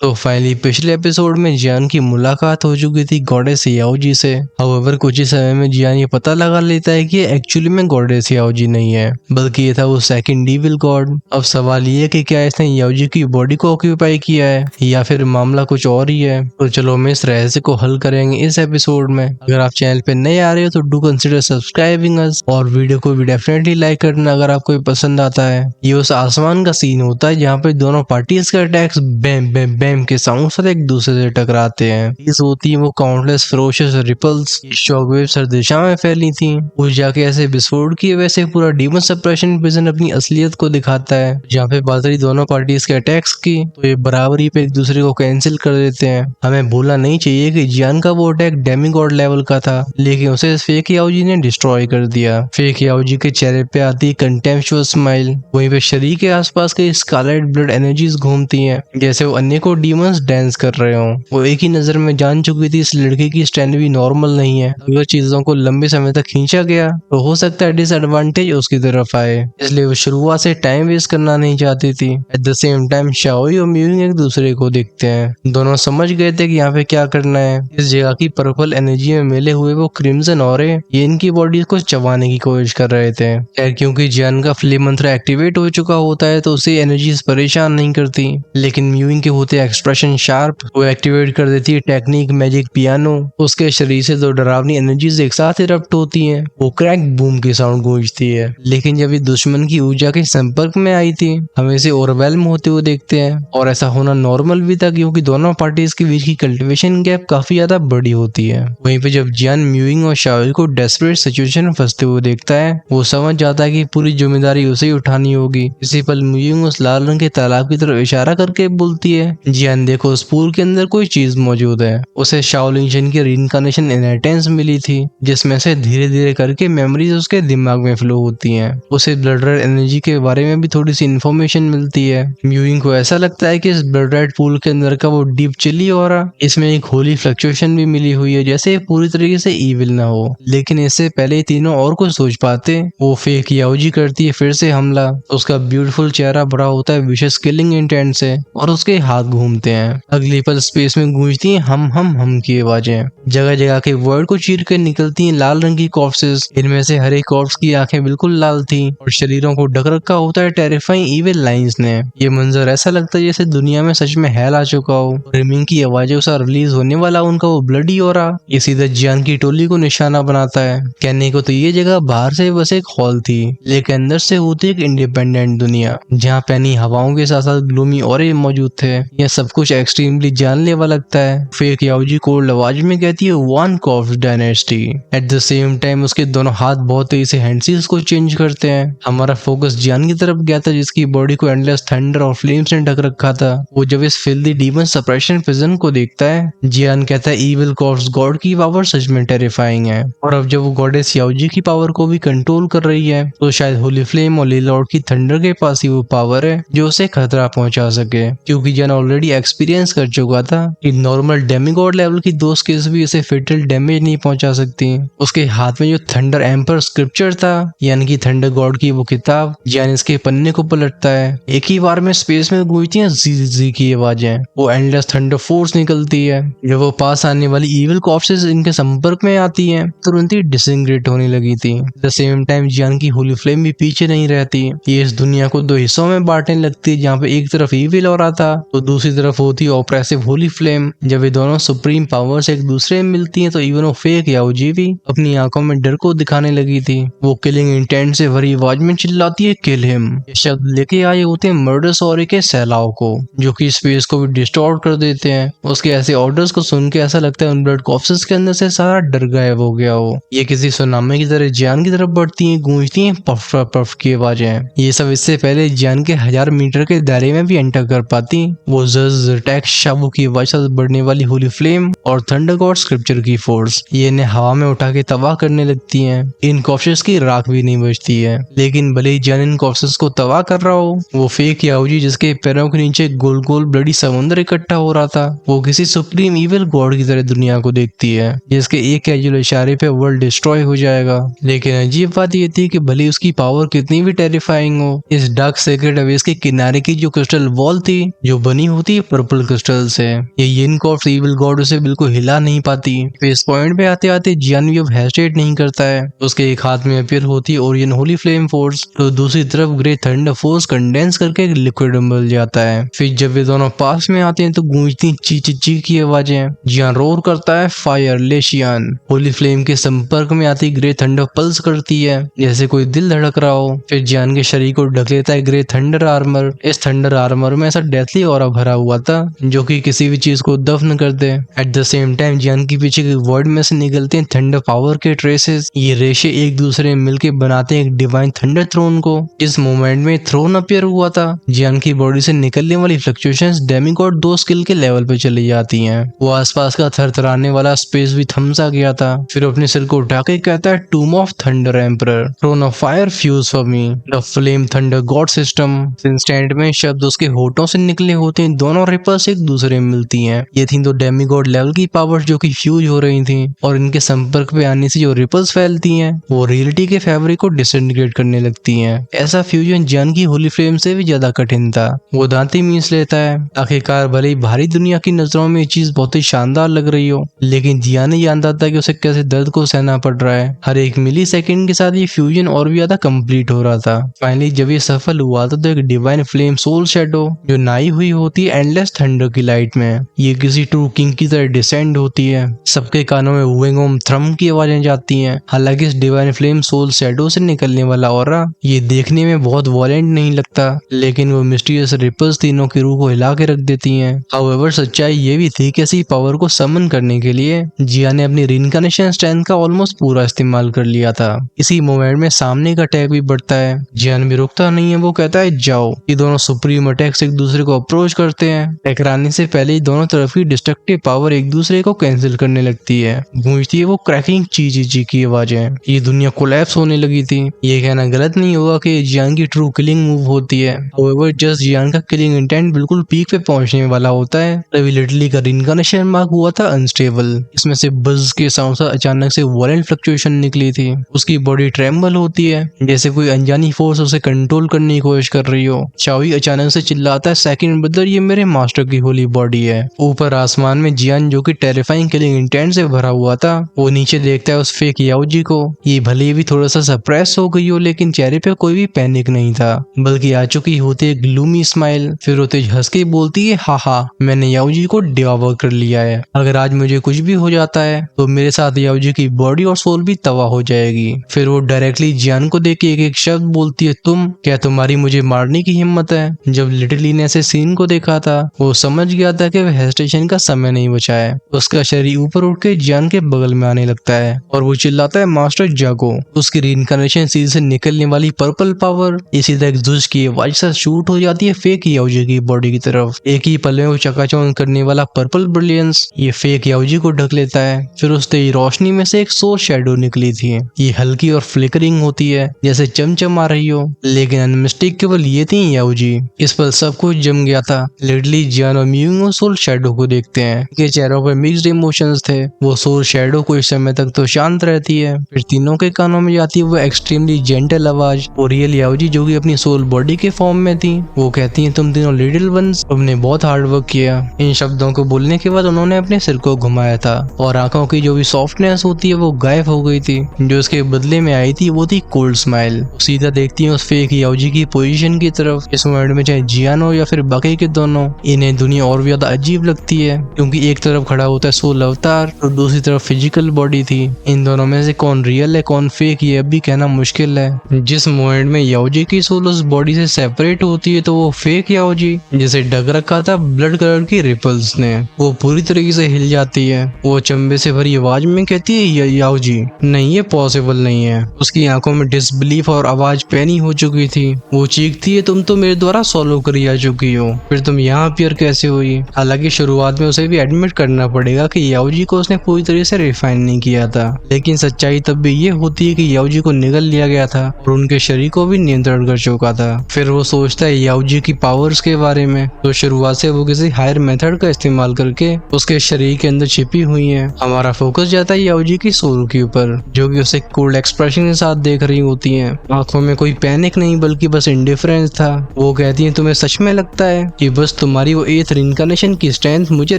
तो फाइनली पिछले एपिसोड में जियान की मुलाकात हो चुकी थी गॉडेस याओजी से। हाउएवर कुछ ही समय में जियान ये पता लगा लेता है कि एक्चुअली में गॉडेस याओजी नहीं है, बल्कि ये था वो सेकंड इविल गॉड। अब सवाल ये है कि क्या इसने याओजी की बॉडी को ऑक्यूपाई किया है या फिर मामला कुछ और ही है। तो चलो हम इस रहस्य को हल करेंगे इस एपिसोड में। अगर आप चैनल पे नए आ रहे हो तो डू कंसिडर सब्सक्राइबिंग अस और वीडियो को भी डेफिनेटली लाइक करना अगर आपको ये पसंद आता है। ये उस आसमान का सीन होता है जहाँ पे दोनों पार्टीज का अटैक्स बैम बैम बैम के साउंड से एक दूसरे से टकराते हैं। चीज होती है वो काउंटलेस फेरोशियस रिपल्स शॉकवेव्स हर दिशा में फैली थी। वो जाके ऐसे विस्फोट की वैसे पूरा डीमन सप्रेशन प्रिजन अपनी असलियत को दिखाता है। जहाँ पे बात रही दोनों पार्टीज के अटैक्स की तो ये बराबरी पे एक दूसरे को कैंसिल कर देते हैं। हमें भूलना नहीं चाहिए कि जियान का वो अटैक डेमीगॉड लेवल का था, लेकिन उसे फेक याओजी ने डिस्ट्रॉय कर दिया। फेक याओजी के चेहरे पे आती कंटेम्पचुअस स्माइल, वहीं पे शरीर के आसपास के स्कारलेट ब्लड एनर्जीज घूमती हैं जैसे वो अन्य को डीमंस डांस कर रहे हो। वो एक ही नजर में जान चुकी थी इस लड़की की स्टैंड भी नॉर्मल नहीं है। अगर चीजों को लंबे समय तक खींचा गया तो हो सकता है डिसएडवांटेज उसकी तरफ आए, इसलिए वो शुरुआत से टाइम वेस्ट करना नहीं चाहती थी। एट द सेम टाइम शाओई और म्यूइंग एक दूसरे को देखते हैं। दोनों समझ गए थे कि यहाँ पे क्या करना है। इस जगह की पर्पल एनर्जी में मिले हुए वो क्रिम्सन ऑरे ये इनकी बॉडी को चबाने की कोशिश कर रहे थे। खैर क्योंकि जियान का फ्लेम मंत्र एक्टिवेट हो चुका होता है तो उसे एनर्जीज परेशान नहीं करती, लेकिन म्यूइंग के होते एक्सप्रेशन शार्प वो एक्टिवेट कर देती है टेक्निक मैजिक पियानो। उसके शरीर से दो डरावनी एनर्जीज एक साथ इरप्ट होती हैं। वो क्रैक बूम की साउंड गूंजती है, लेकिन जब ये दुश्मन की ऊर्जा के संपर्क में आई थी हम इसे ओवरवेल्म होते हुए देखते हैं। और ऐसा होना नॉर्मल भी था क्योंकि दोनों पार्टीज के बीच की कल्टिवेशन गैप काफी ज्यादा बड़ी होती है। वहीं पे जब जियान म्यूइंग और शाओई को डेस्परेट सिचुएशन में फंसते हुए देखता है वो समझ जाता है कि पूरी जिम्मेदारी उसे ही उठानी होगी। इसी पल म्यूइंग उस लाल रंग के तालाब की तरफ इशारा करके बोलती है, जियान देखो उस पूल के अंदर कोई चीज मौजूद है। उसे शाओलिन शेन की रीइंकार्नेशन इनहेरिटेंस मिली थी जिसमें से धीरे धीरे करके मेमोरीज उसके दिमाग में फ्लो होती हैं। उसे ब्लड रेड एनर्जी के बारे में भी थोड़ी सी इन्फॉर्मेशन मिलती है। म्यूइंग को ऐसा लगता है कि इस ब्लड रेड पूल के अंदर का वो डीप चिली ऑरा इसमें एक होली फ्लक्चुएशन भी मिली हुई है, जैसे ये पूरी तरीके से ईविल ना हो। लेकिन इससे पहले तीनों और कुछ सोच पाते वो फेक याओजी करती है फिर से हमला। उसका ब्यूटीफुल चेहरा भरा होता है विशेष किलिंग इंटेंट से और उसके हाथ घूमते हैं। अगली पल स्पेस में गूंजती हैं हम की आवाजें। जगह जगह के वर्ड को चीर कर निकलती हैं लाल रंग की कॉर्प्सेस। इनमें से हर एक कॉर्प्स की आंखें बिल्कुल लाल थी और शरीरों को ढक रखा होता है टेरिफाइंग इविल लाइंस ने। ये मंजर ऐसा लगता है जैसे दुनिया में सच में हेल आ चुका हो। रिमिंग की आवाजों से रिलीज होने वाला उनका वो ब्लडी ऑरा ये सीधा जियान की टोली को निशाना बनाता है। कहने को तो ये जगह बाहर से बस एक हॉल थी, लेकिन अंदर से होती एक इंडिपेंडेंट दुनिया जहाँ पैनी हवाओं के साथ साथ ग्लूमी ऑरे मौजूद थे। यह सब कुछ एक्सट्रीमली जानलेवा लगता है। फेक याओजी कोल्ड आवाज में कहती है one corps dynasty. At the same time उसके दोनों हाथ बहुत तेजी से हैंडसील्स को चेंज करते हैं। हमारा फोकस जियान की तरफ गया था जिसकी बॉडी को एंडलेस थंडर और फ्लेम्स ने ढक रखा था। वो जब इस फिल्दी डीमन सप्रेशन प्रिजन को देखता है जियान कहता है इविल कॉर्प्स गॉड की पावर सच में टेरिफाइंग है। और अब जब वो गॉडेस याओजी की पावर को भी कंट्रोल कर रही है तो शायद होली फ्लेम और ली लॉर्ड की थंडर के पास ही वो पावर है जो उसे खतरा पहुंचा सके। क्योंकि जियान ऑलरेडी एक्सपीरियंस कर चुका था कि नॉर्मल डेमीगॉड लेवल की दो स्किल्स भी उसे फेटल डैमेज नहीं पहुंचा सकती। उसके हाथ में जो थंडर एम्पर स्क्रिप्चर था यानी कि थंडर गॉड की वो किताब, जियान इसके पन्ने को पलटता है। एक ही बार में स्पेस में गूंजती हैं जी जी की आवाजें। वो एंडलेस थंडर फोर्स निकलती है। जब वो पास आने वाली इविल कॉर्प्सेस इनके संपर्क में आती हैं तुरंत ही डिसइंग्रेट होने लगी थी। द सेम टाइम जियान की होली फ्लेम भी पीछे नहीं रहती। ये इस दुनिया को दो हिस्सों में बांटने लगती है जहाँ पे एक तरफ इविल हो रहा था तो दूसरी तरफ होती है ऑप्रेसिव होली फ्लेम। जब ये दोनों सुप्रीम पावर्स एक दूसरे में मिलती हैं तो इवन वो फेक याओजी भी अपनी आंखों में डर को दिखाने लगी थी। वो किलिंग इंटेंट से भरी आवाज में चिल्लाती है किल हिम। ये शब्द लेके आए होते हैं मर्डर ऑरे के सैलाव को जो कि स्पेस को भी डिस्टॉर्ट कर देते हैं। उसके ऐसे ऑर्डर्स को सुन के ऐसा लगता है उन ब्लड कॉर्प्सेस के अंदर से सारा डर गायब हो गया हो। ये किसी सुनामी की तरह जियान की तरफ बढ़ती हैं, गूंजती हैं पफ पफ की आवाजें। ये सब इससे पहले जियान के 1000 मीटर के दायरे में भी एंटर कर पाती। वो जज शाबू की आवाज से बढ़ने वाली होली फ्लेम और थंडर गॉड स्क्रिप्चर की फोर्स ये इन्हें हवा में उठा के तबाह करने लगती हैं। इन कॉर्प्सेस की राख भी नहीं बचती है। लेकिन भले ही जियान इन कॉर्प्सेस को तबाह कर रहा हो वो फेक याओजी जिसके पैरों के नीचे गोल गोल ब्लडी समुद्र इकट्ठा हो रहा था वो किसी सुप्रीम इविल गॉड की तरह दुनिया को देखती है जिसके एक कैजुअल इशारे पे वर्ल्ड डिस्ट्रॉय हो जाएगा। लेकिन अजीब बात ये थी कि भले उसकी पावर कितनी भी टेरिफाइंग हो, इस डार्क सेक्रेट अवेस के किनारे की जो क्रिस्टल वॉल थी जो बनी होती होती है पर्पल क्रिस्टल से। ये यिन कॉर्प्स इविल गॉड उसे बिल्कुल हिला नहीं पाती। इस पॉइंट पे आते आते जियान भी अब हेजिटेट नहीं करता है। उसके एक हाथ में अपीयर होती है ओरियन होली फ्लेम फोर्स, तो दूसरी तरफ ग्रे थंडर फोर्स कंडेंस करके एक लिक्विड में बदल जाता है। फिर जब ये दोनों पास में आते हैं तो गूंजती ची ची ची की आवाजें। जियान रोर करता है फायर लेशियन। होली फ्लेम के संपर्क में आती ग्रे थंडर पल्स करती है जैसे कोई दिल धड़क रहा हो। फिर जियान के शरीर को ढक लेता है ग्रे थंडर आर्मर। इस थंडर आर्मर में ऐसा डेथली ऑरा भरा हुआ था जो कि किसी भी चीज को दफन कर दे। एट द सेम टाइम जियान के पीछे के वर्ड में से निकलते हैं थंडर पावर के ट्रेसेस। ये रेशे एक दूसरे में मिलकर बनाते हैं एक डिवाइन थंडर थ्रोन को। इस मोमेंट में थ्रोन अपीयर हुआ था। जियान की बॉडी से निकलने वाली फ्लक्चुएशंस डेमिगॉड 2 स्किल के लेवल पे चली जाती हैं। वो आसपास का थरथराने वाला स्पेस भी थम सा गया था। फिर अपने सिर को उठा के कहता है tomb of thunder emperor, throne of fire fuse for me, the flame thunder god system. Instant में शब्द उसके होठों से निकले होते हैं। दोनों रिपल्स एक दूसरे में मिलती हैं। ये थी तो डेमिगॉड लेवल की पावर्स जो कि फ्यूज हो रही थी, और इनके संपर्क पे आने से जो रिपल्स फैलती हैं वो रियलिटी के फैब्रिक को डिसइंटीग्रेट करने लगती हैं। ऐसा फ्यूजन जियान की होली फ्लेम से भी ज्यादा कठिन था। वो दांती मींच लेता है। आखिरकार भले ही भारी दुनिया की नजरों में ये चीज बहुत ही शानदार लग रही हो, लेकिन जियान ही जानता था कि उसे कैसे दर्द को सहना पड़ रहा है। हर एक मिली सेकेंड के साथ ये फ्यूजन और भी ज्यादा कंप्लीट हो रहा था। फाइनली जब ये सफल हुआ था तो एक डिवाइन फ्लेम सोल शैडो जो नाई हुई होती है एंडलेस थंडर की लाइट में, ये किसी ट्रू किंग की तरह डिसेंड होती है। सबके कानों में वूइंग ओम थ्रम की आवाजें जाती हैं। हालांकि इस डिवाइन फ्लेम सोल शैडो से निकलने वाला ऑरा ये देखने में बहुत वॉलेंट नहीं लगता, लेकिन वो मिस्टीरियस रिपल्स तीनों की रूह को हिला के रख देती हैं। हाउएवर सच्चाई ये भी थी कि ऐसी पावर को समन करने के लिए जिया ने अपनी रिइंकार्नेशन स्ट्रेंथ का ऑलमोस्ट पूरा इस्तेमाल कर लिया था। इसी मोमेंट में सामने का अटैक भी बढ़ता है। जियान भी रुकता नहीं है। वो कहता है जाओ। ये दोनों सुप्रीम अटैक्स एक दूसरे को अप्रोच करते हैं। टकराने से पहले ही दोनों तरफ की डिस्ट्रक्टिव पावर एक दूसरे को कैंसिल करने लगती है। गूंजती है वो क्रैकिंग ची ची ची की आवाजें। ये दुनिया कोलैप्स होने लगी थी। ये कहना गलत नहीं होगा कि जियान की ट्रू किलिंग मूव होती है। हाउएवर जस्ट जियान का किलिंग इंटेंट बिल्कुल पीक पे पहुंचने वाला होता है तभी लिटरली का रिइंकार्नेशन मार्क हुआ था अनस्टेबल। इसमें से बज के साउंड से अचानक से वॉलेंट फ्लक्चुएशन निकली थी। उसकी बॉडी ट्रेम्बल होती है जैसे कोई अनजानी फोर्स उसे कंट्रोल करने की कोशिश कर रही हो। चावी अचानक से चिल्लाता है सेकंड ब्रदर ये मेरे मास्टर की होली बॉडी है। ऊपर आसमान में जियान जो कि टेरिफाइंग किलिंग इंटेंट से भरा हुआ था वो नीचे देखता है उस फेक याओजी को। ये भले भी थोड़ा सा सरप्राइज हो गई हो लेकिन चेहरे पे कोई भी पैनिक नहीं था, बल्कि आ चुकी होती है ग्लूमी स्माइल। फिर वो तेज हंस के बोलती है हा मैंने याओजी को डिवोर कर लिया है। अगर आज मुझे कुछ भी हो जाता है तो मेरे साथ याओजी की बॉडी और सोल भी तबाह हो जाएगी। फिर वो डायरेक्टली जियान को देख के एक एक शब्द बोलती है तुम, क्या तुम्हारी मुझे मारने की हिम्मत है। जब लिटरली ने ऐसे सीन को देखा था वो समझ गया था कि वह हेजिटेशन का समय नहीं बचा है। उसका शरीर ऊपर उठ के जियान के बगल में आने लगता है और वो चिल्लाता है मास्टर जागो। उसकी रिइंकार्नेशन सीरीज से निकलने वाली पर्पल पावर इसी तरह जुज की आवाज से शूट हो जाती है फेक याओजी की बॉडी की तरफ। एक ही पल में वो चकाचौंध करने वाला पर्पल ब्रिलियंस ये फेक याओजी को ढक लेता है। फिर उस तेज रोशनी में से एक सोल शैडो निकली थी। ये हल्की और फ्लिकरिंग होती है जैसे चमचम आ रही हो, लेकिन अनमिस्टेकेबल ये थी याओजी। इस पर सब कुछ जम गया था। लिटरली जियान और मियूंग सोल शैडो को देखते हैं कि चेहरों पर मिक्स्ड इमोशंस थे। वो सोल शैडो कुछ समय तक तो शांत रहती है, फिर तीनों के कानों में जाती है वो एक्सट्रीमली जेंटल आवाज। और रियल याओजी जो कि अपनी सोल बॉडी के फॉर्म में थी वो कहती है तुम तीनों लिटिल वंस तुमने बहुत हार्ड वर्क किया। इन शब्दों को बोलने के बाद उन्होंने अपने सिर को घुमाया था और आंखों की जो भी सॉफ्टनेस होती है वो गायब हो गई थी। जो उसके बदले में आई थी वो थी कोल्ड स्माइल। सीधा देखती है उस फेक याओजी की पोजीशन की तरफ। इस मोमेंट में चाहे जियान हो या फिर बाकी के दोनों, इन्हें दुनिया और भी ज्यादा अजीब लगती है क्योंकि एक तरफ खड़ा होता है सोल अवतार और दूसरी तरफ फिजिकल बॉडी थी। इन दोनों में से कौन रियल है कौन फेक ये अब भी कहना मुश्किल है। जिस मोमेंट में याओजी की सोल उस बॉडी से सेपरेट होती है तो वो फेक याओजी जिसे ढक रखा था ब्लड कलर की रिपल्स ने वो पूरी तरीके से हिल जाती है। वो चंबे से भरी आवाज में कहती है याओजी नहीं ये पॉसिबल नहीं है। उसकी आंखों में डिसबिलीफ और आवाज पैनी हो चुकी थी। वो चीखती है तुम तो मेरे द्वारा सॉल्व करी आ चुकी हो, फिर तुम यहाँ अपीयर कैसे हुई। हालांकि शुरुआत में उसे भी एडमिट करना पड़ेगा कि याओजी को उसने पूरी तरह से रिफाइन नहीं किया था, लेकिन सच्चाई तब भी ये होती है कि याओजी को निगल लिया गया था और उनके शरीर को भी नियंत्रण कर चुका था। फिर वो सोचता है याओजी की पावर्स के बारे में, तो शुरुआत से वो किसी हायर मेथड का इस्तेमाल करके उसके शरीर के अंदर छिपी हुई है। हमारा फोकस जाता है याओजी की सोल के ऊपर जो कि उसे कोल्ड एक्सप्रेशन के साथ देख रही होती है। आंखों में कोई पैनिक नहीं बल्कि बस इंडिफरेंस था। वो कहती है तुम्हें सच में लगता है कि बस तुम्हारी वो 8th रिइंकार्नेशन की स्ट्रेंथ मुझे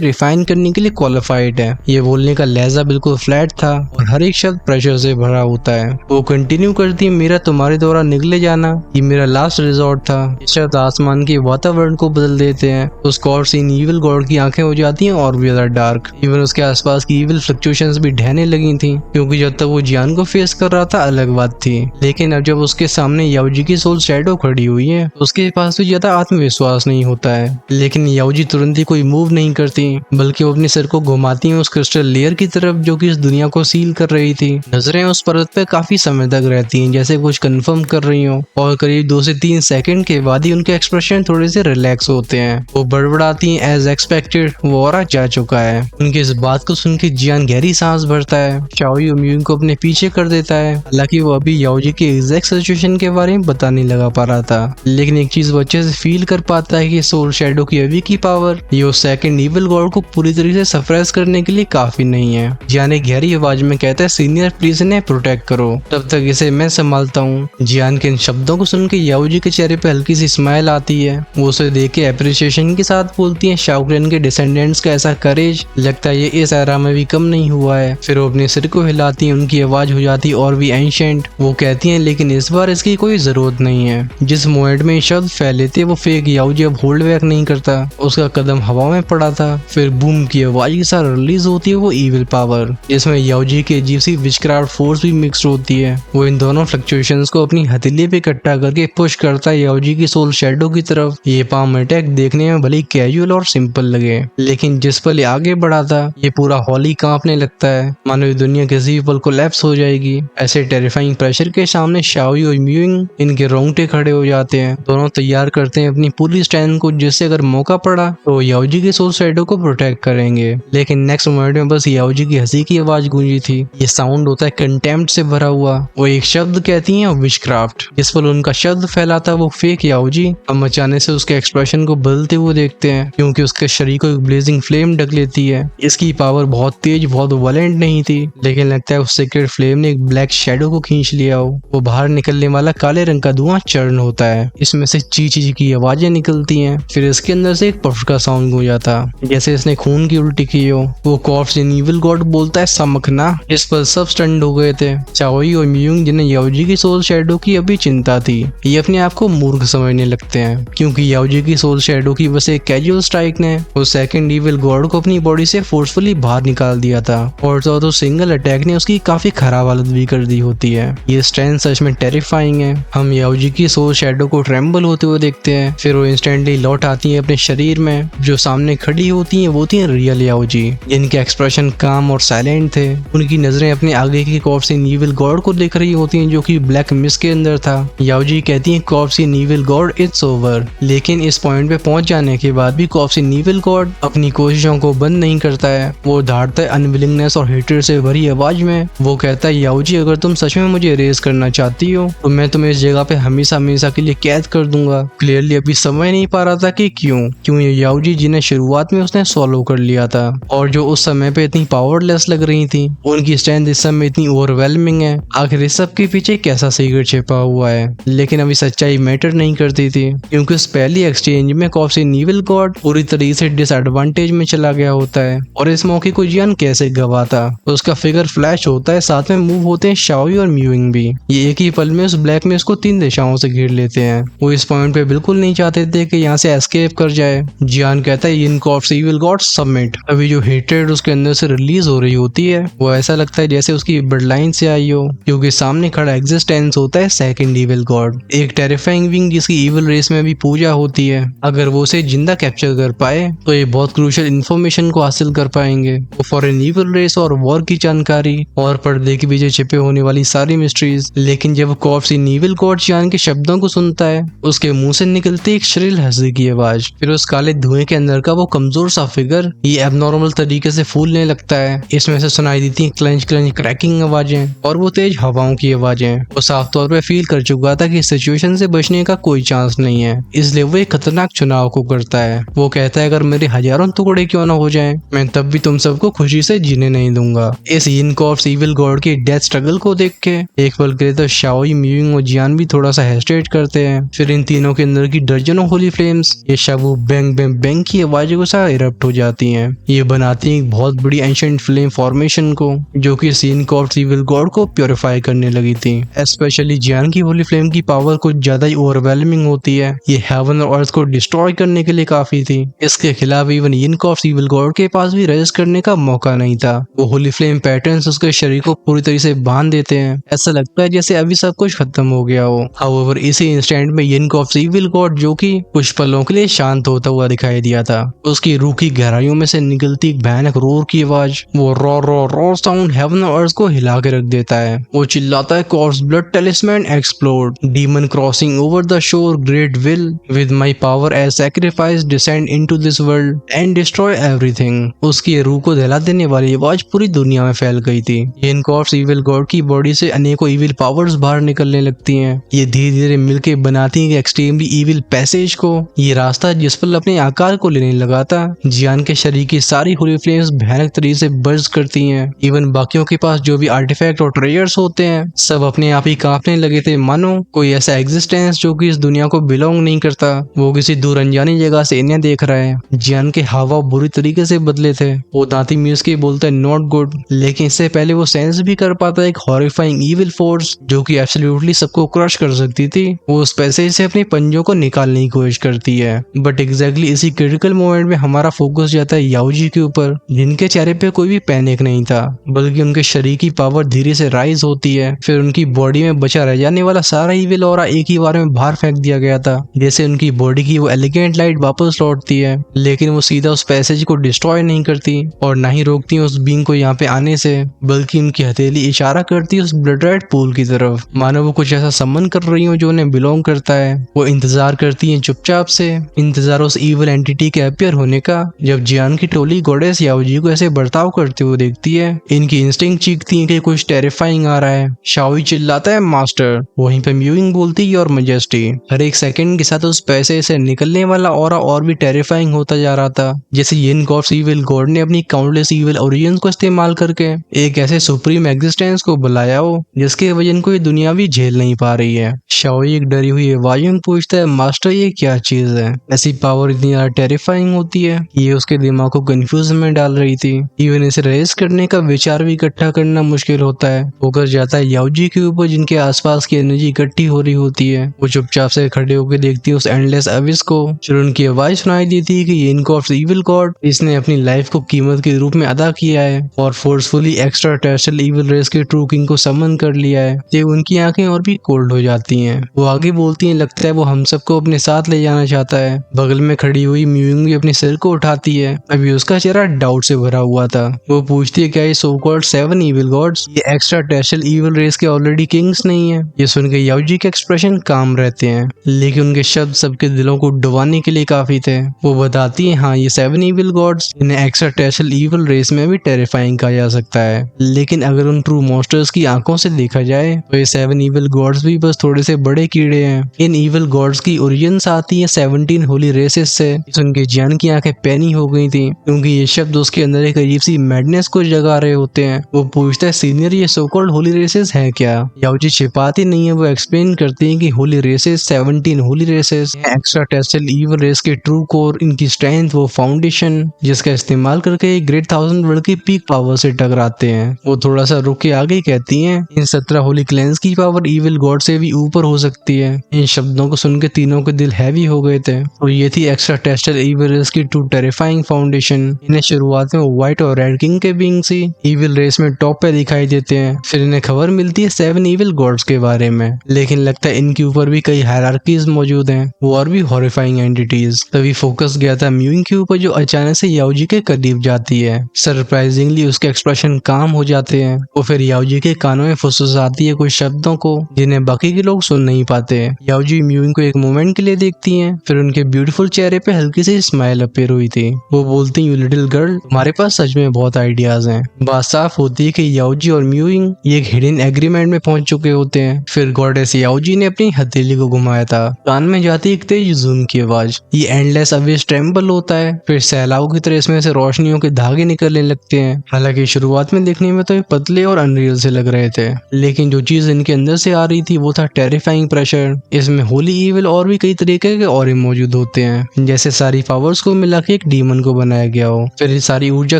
रिफाइन करने के लिए क्वालिफाइड है। ये बोलने का लहजा बिल्कुल फ्लैट था और हर एक शब्द प्रेशर से भरा होता है। वो कंटिन्यू करती है, मेरा तुम्हारे द्वारा निगले जाना ये मेरा लास्ट रिजॉर्ट था। ये शब्द आसमान के वातावरण को बदल देते हैं। उस गॉड सीन इविल गॉड की आंखें हो जाती हैं और भी ज्यादा डार्क। इवन उसके आसपास की इविल फ्लक्चुएशंस भी ढहने लगी थी, क्योंकि जब तक वो जियान को फेस कर रहा था अलग बात थी, लेकिन अब जब उसके सामने याओजी की सोल शैडो खड़ी हुई है उसके पास भी ज्यादा आत्मविश्वास नहीं होता है। लेकिन याओजी तुरंत ही कोई मूव नहीं करती, बल्कि वो अपने सिर को घुमाती है उस क्रिस्टल लेयर की तरफ जो कि इस दुनिया को सील कर रही थी। नजरें उस परत पे काफी समय तक रहती हैं, जैसे कुछ कंफर्म कर रही हो, और करीब 2 से 3 सेकंड के बाद ही उनके एक्सप्रेशन थोड़े से रिलैक्स होते हैं। वो बड़बड़ाती हैं, एज एक्सपेक्टेड वो ऑरा जा चुका है। उनकी इस बात को सुन के जियान गहरी सांस भरता है। शाओयू म्यूंग को अपने पीछे कर देता है। हालांकि वो अभी याओजी की एग्जैक्ट सिचुएशन के बारे में पता नहीं लगा पा रहा था, लेकिन एक चीज वो अच्छे से फील कर पाता है कि सोल शैडो की अभी की पावर ये उस सेकंड इविल गॉड को पूरी तरीके से सप्रेस करने के लिए काफी नहीं है। जियान एक गहरी आवाज में कहता है, सीनियर प्लीज इन्हें प्रोटेक्ट करो, तब तक इसे मैं संभालता हूँ। जियान के इन शब्दों को सुन के याओजी के चेहरे पे हल्की सी स्माइल आती है। वो उसे देख के अप्रिसिएशन के साथ बोलती है, शाओक्लेन के डिसेंडेंट्स का ऐसा करेज लगता है ये इस एरा में भी कम नहीं हुआ है। फिर वो अपने सिर को हिलाती है, उनकी आवाज हो जाती और भी एंशिएंट। वो कहती हैं, लेकिन इस बार इसकी कोई जरूरत नहीं है। जिस मोमेंट में शब्द फैले थे वो फेक याओजी अब होल्ड बैक नहीं करता। उसका कदम हवा में पड़ा था। फिर बूम की आवाज के साथ रिलीज होती है वो इविल पावर, जिसमें याओजी की अजीब सी विचक्राफ्ट फोर्स भी मिक्स होती है। वो इन दोनों फ्लक्चुएशंस को अपनी हथेली पे इकट्ठा करके पुश करता है याओजी की सोल शैडो की तरफ। ये पाम अटैक देखने में भले कैजुअल और सिंपल लगे, लेकिन जिस पल ये आगे बढ़ा था ये पूरा हॉल ही कांपने लगता है, मानो ये दुनिया किसी भी पल कोलैप्स हो जाएगी। ऐसे टेरिफाइंग प्रेशर के सामने शाओयू और म्यूइंग इनके रोंगटे खड़े हो जाते हैं। दोनों तैयार करते हैं अपनी पूरी स्ट्रेंथ को, जिससे अगर मौका पड़ा तो याओजी की सोल शैडो को प्रोटेक्ट करेंगे। लेकिन नेक्स्ट मोमेंट में बस याओजी की हंसी की आवाज गूंजी थी। ये साउंड होता है कंटेम्प्ट से भरा हुआ। वो एक शब्द कहती हैं, विचक्राफ्ट। जिस पल उनका शब्द फैला था वो फेक याओजी हम अचानक से उसके एक्सप्रेशन को बदलते हुए देखते हैं, क्योंकि उसके शरीर को एक ब्लेजिंग फ्लेम ढक लेती है। इसकी पावर बहुत तेज, बहुत वायलेंट नहीं थी, लेकिन लगता है उस सीक्रेट फ्लेम ने एक ब्लैक शैडो को खींच लिया हो। वो बाहर निकलने वाला काले रंग का धुआं चर्न होता है। इसमें से ची ची की आवाजें निकलती हैं। फिर इसके अंदर से एक पफ का साउंड गूंजाता, जैसे इसने खून की उल्टी की हो। वो कॉर्प्स इन इविल गॉड बोलता है, समखना। इस पर सब स्टंड हो गए थे। शाओयू और म्यूंग, जिन्हें याओजी की सोल शैडो की अभी चिंता थी, ये अपने आप को मूर्ख समझने लगते हैं, क्योंकि याओजी की सोल शैडो की बस एक कैजुअल स्ट्राइक ने उस सेकंड इविल गॉड को अपनी बॉडी से फोर्सफुली बाहर निकाल दिया था, और तो सिंगल अटैक ने उसकी काफी खराब हालत भी कर दी होती है। ये स्ट्रेंथ सच में टेरिफाइंग है। हम याओजी की सोल शैडो को ट्रेम्बल होते हुए देखते हैं। फिर वो इंस्टेंटली लौट आती है अपने शरीर में। जो सामने खड़ी होती हैं वो थी रियल याओजी, जिनके एक्सप्रेशन काम और साइलेंट थे। उनकी नजरें अपने आगे की कॉर्प्स इन इविल गॉड को देख रही होती हैं, जो कि ब्लैक मिस्ट के अंदर था। याओजी कहती है, corps in evil God it's over. लेकिन इस पॉइंट पे पहुंच जाने के बाद भी कॉर्प्स इन इविल गॉड अपनी कोशिशों को बंद नहीं करता है। वो धारता है अनविलिंगनेस और हेट्रेड से भरी आवाज में। वो कहता है, याओजी अगर तुम सच में मुझे रेस करना चाहती हो तो मैं तुम्हें इस जगह पे हमेशा हमेशा के लिए कैद कर दूंगा। क्लियरली अभी समझ नहीं पा रहा था कि क्यों ये याओजी, जिन्हें शुरुआत में उसने सॉलो कर लिया था और जो उस समय पे इतनी पावरलेस लग रही थी, उनकी स्ट्रेंथ इस समय इतनी ओवरवेलमिंग है। आखिर इस सब के पीछे कैसा सीक्रेट छिपा हुआ है। लेकिन अभी सच्चाई मैटर नहीं करती थी, क्योंकि उस पहली एक्सचेंज में कॉर्प्स इन इविल गॉड पूरी तरीके से डिसएडवांटेज में चला गया होता है, और इस मौके को जियान कैसे गवाता। उसका फिगर फ्लैश होता है, साथ में मूव होते हैं शाओयू और म्यूइंग भी। ये एक ही पल में उस ब्लैक में उसको 3 दिशाओं से घेर लेते हैं। वो इस पॉइंट पे बिल्कुल नहीं चाहते थे कि यहाँ से एस्केप कर जाए। जियान कहता है, इन कॉर्प्स इविल गॉड सबमिट। अभी जो हेट्रेड उसके अंदर से रिलीज हो रही होती है वो ऐसा लगता है जैसे उसकी ब्लड लाइन से आई हो, क्योंकि सामने खड़ा एग्जिस्टेंस होता है सेकंड इविल गॉड, एक टेरिफाइंग विंग जिसकी इविल रेस में भी पूजा होती है। अगर वो उसे जिंदा कैप्चर कर पाए तो ये बहुत क्रूशियल इंफॉर्मेशन को हासिल कर पाएंगे। वो फॉरेन इविल रेस और वॉर की जानकारी और पर्दे के पीछे छिपे होने वाली सारी मिस्ट्रीज। लेकिन जब कॉर्प्स इन इविल गॉड जियान के शब्दों को सुनता है, उसके मुंह से निकलती एक श्रील हंसी की आवाज। फिर उस काले धुएं के अंदर का वो कमजोर सा फिगर ये एबनॉर्मल तरीके से फूलने लगता है। इसमें से सुनाई देती है क्लंच क्लंच क्रैकिंग आवाजें और वो तेज हवाओं की आवाजें। वो साफ तौर पे फील कर चुका था कि सिचुएशन से बचने का कोई चांस नहीं है, इसलिए वो एक खतरनाक चुनाव को करता है। वो कहता है, अगर मेरे हजारों टुकड़े क्यों ना हो जाएं, मैं तब भी तुम सबको खुशी से जीने नहीं दूंगा। इस इन कॉर्प्स इविल गॉड के डेथ स्ट्रगल को देख के एक पल के लिए तो शाओयू, म्यूइंग और जियान भी थोड़ा सा हेस्टेट करते हैं। फिर इन तीनों के अंदर की दर्जनों होली फ्लेम्स ये तमाशा वो बैंग बैंग बैंग की आवाज़ों के साथ इरप्ट हो जाती हैं। ये बनाती है एक बहुत बड़ी एंशिएंट फ्लेम फॉर्मेशन को, जो कि सीन कॉर्प्स इविल गॉड को प्योरीफाई करने लगी थी। स्पेशली जियान की होली फ्लेम की पावर कुछ ज्यादा ही ओवरवेलमिंग होती है। ये हेवन और अर्थ को डिस्ट्रॉय करने के लिए काफी थी। इसके खिलाफ इवन यिन कॉर्प्स इविल गॉड के पास भी रेजिस्ट करने का मौका नहीं था। वो होली फ्लेम पैटर्न्स उसके शरीर को पूरी तरह से बांध देते हैं। ऐसा लगता है जैसे अभी सब कुछ खत्म हो गया हो। हाउएवर इसी इंस्टेंट में यिन कॉर्प्स इविल गॉड, जो कि कुछ पलों के लिए शांत होता हुआ दिखाई दिया था, उसकी रूह की गहराइयों में से निकलती एक भयानक रोर की आवाज, वो रॉ साउंड हेवन और अर्थ को हिला के रख देता है। वो चिल्लाता है, corpse blood talisman explode, demon crossing over the shore, great will with my power as sacrifice descend into this world and destroy everything. उसकी रूह को दहला देने वाली आवाज पूरी दुनिया में फैल गई थी। यिन कॉर्प्स इविल गॉड की बॉडी से अनेकों इविल पावर्स बाहर निकलने लगती हैं। ये धीरे धीरे मिलके बनाती है एक्सट्रीमली इविल पैसेज को। ये रास्ता जिस पर अपने आकार को लेने लगा था, जियान के शरीर की सारी होली फ्लेम्स भयानक तरीके से बर्स्ट करती हैं। इवन बाकियों के पास जो भी आर्टिफैक्ट और ट्रेजर्स होते हैं, सब अपने आप ही कांपने लगे थे, मानो कोई ऐसा एग्जिस्टेंस जो कि इस दुनिया को बिलोंग नहीं करता, वो किसी दूर अनजानी जगह से इन्हें देख रहा है। जियान के हावभाव बुरी तरीके से बदले थे। वो दांती म्यूज के बोलते हैं नॉट गुड, लेकिन इससे पहले वो सेंस भी कर पाता है एक हॉरिफाइंग इविल फोर्स जो कि एब्सोल्युटली सबको क्रश कर सकती थी। वो उस पैसेज से अपने पंजों को निकालने की कोशिश करती है। बट एग्जैक्टली इसी क्रिटिकल मोमेंट में हमारा फोकस जाता है याओजी के ऊपर, जिनके चेहरे पे कोई भी पैनिक नहीं था, बल्कि उनके शरीर की पावर धीरे से राइज होती है। फिर उनकी बॉडी में बचा रह जाने वाला सारा इविल ऑरा एक ही बार में बाहर फेंक दिया गया था। जैसे उनकी बॉडी की वो एलिगेंट लाइट वापस लौटती है, लेकिन वो सीधा उस पैसेज को डिस्ट्रॉय नहीं करती और ना ही रोकती उस बीइंग को यहाँ पे आने से, बल्कि उनकी हथेली इशारा करती है उस ब्लड रेड पूल की तरफ, मानो वो कुछ ऐसा सम्मन कर रही हो जो उन्हें बिलोंग करता है। वो इंतजार करती है चुपचाप से, इंतजार उस इविल एंटिटी के अपीयर होने का। जब जियान की टोली गॉडेस याओजी को ऐसे बर्ताव करते हुए देखती है, इनकी इंस्टिंक्ट चीखती है कि कुछ टेरिफाइंग आ रहा है। शाओई चिल्लाता है मास्टर, वहीं पे म्यूइंग बोलती है योर मैजेस्टी। हर एक सेकंड के साथ उस पैसे से निकलने वाला ऑरा और भी टेरिफाइंग होता जा रहा था। जैसे यिन कॉर्प्स इविल गॉड ने अपनी काउंटलेस इविल ओरिजिन्स को इस्तेमाल करके एक ऐसे सुप्रीम एग्जिस्टेंस को बुलाया हो जिसके वजन को ये दुनिया भी झेल नहीं पा रही है। शाओई एक डरी हुई आवाज में पूछता है, मास्टर ये क्या चीज है? ऐसी पावर इतनी ज्यादा टेरिफाइंग होती है? ये उसके दिमाग को कंफ्यूजन में डाल रही थी। इवन इसे रेस करने का विचार भी इकट्ठा करना मुश्किल होता है। फोकस जाता है याओजी के ऊपर, जिनके आसपास की एनर्जी इकट्ठी हो रही होती है। वो चुपचाप से खड़े होकर देखती है उस एंडलेस अविस को। फिर उनकी आवाज सुनाई देती है कि यिन कॉर्प्स इविल गॉड, इसने अपनी लाइफ को कीमत के रूप में अदा किया है और forcefully extraterrestrial evil race के ट्रू किंग को समन कर लिया है। ये उनकी आंखें और भी कोल्ड हो जाती हैं। वो आगे बोलती हैं, लगता है वो हम सबको अपने साथ ले जाना चाहता है। बगल में खड़ी हुई म्यूइंग भी अपने सिर को उठाती है। अभी उसका चेहरा डाउट से भरा हुआ था। वो पूछती है, क्या ये सो कॉल्ड 7 इविल गॉड्स ये एक्स्ट्रा टेरेस्ट्रियल इविल रेस के ऑलरेडी किंग्स नहीं है? ये सुन के याओजी के एक्सप्रेशन काम रहते हैं, लेकिन उनके शब्द सबके दिलों को डुबाने के लिए काफी थे। वो बताती है, हाँ ये 7 इविल गॉड्स, इन्हें एक्स्ट्रा टेरेस्ट्रियल इविल रेस में भी टेरिफाइंग कहा जा सकता है, लेकिन अगर उन ट्रू मॉन्स्टर्स की आंखों से देखा जाए तो ये 7 इविल गॉड्स भी बस थोड़े से बड़े कीड़े हैं। इन इविल गॉड्स की ओरिजिन्स आती है 17 होली रेसेस से। सुन के जियान की आंखें पैनी हो गई थी, क्योंकि ये शब्द उसके अंदर एक अजीब सी मैडनेस को जगा रहे होते हैं। वो पूछता है, सीनियर ये सो कॉल्ड होली रेसेस है क्या? याओजी छिपाती नहीं है, वो एक्सप्लेन करती है कि holy races 17 holy races extraterrestrial evil race के ट्रू कोर, इनकी स्ट्रेंथ, वो फाउंडेशन जिसका इस्तेमाल करके ग्रेट 1000 वर्ल्ड की पीक पावर से टकराते हैं। वो थोड़ा सा रुक के आगे कहती हैं, इन 17 होली क्लैंस की पावर इविल गॉड से भी ऊपर हो सकती है। इन शब्दों को सुन के तीनों के दिल हैवी हो गए थे। तो ये थी एक्स्ट्रा टेरेस्ट्रियल इविल रेस की ट्रू टेरिफाइंग फाउंडेशन। इन्हें शुरुआत में व्हाइट और रेड किंग के बीइंग सी इविल रेस में टॉप पे दिखाई देते हैं। फिर इन्हें खबर मिलती है 7 इविल गॉड्स के बारे में, लेकिन लगता है इनके ऊपर भी कई हायरार्कीज मौजूद हैं, वो और भी हॉरिफाइंग एंटिटीज। तभी फोकस गया था म्यूइंग के ऊपर, जो अचानक से याओजी के करीब जाती है। सरप्राइजिंगली उसके एक्सप्रेशन काम हो जाते हैं। वो फिर याओजी के कानों में फुसफुसाती है कुछ शब्दों को जिन्हें बाकी के लोग सुन नहीं पाते। याओजी म्यूइंग को एक मोमेंट के लिए देखती हैं, फिर उनके ब्यूटीफुल चेहरे पे हल्की सी स्माइल अपीयर हुई थी। वो बोलती हैं, यू लिटिल गर्ल, तुम्हारे पास सच में बहुत आइडियाज हैं। बात साफ होती है कि याओजी और म्यूइंग ये एक हिडन एग्रीमेंट में पहुंच चुके होते हैं। फिर गॉडेस याओजी ने अपनी हथेली को घुमाया था। कान में जाती एक तेज जूम की आवाज। ये एंडलेस अवेस ट्रेम्बल होता है। फिर सैलाब की तरह इसमें से रोशनियों के धागे निकलने लगते हैं। हालांकि शुरुआत में देखने में तो ये पतले और अनरियल से लग रहे थे, लेकिन जो चीज इनके अंदर से आ रही थी वो था टेरिफाइंग प्रेशर। इसमें होली इविल और भी कई तरीके के और मौजूद होते हैं, जैसे सारी पावर्स को मिला के एक डीमन को बनाया गया हो। फिर सारी ऊर्जा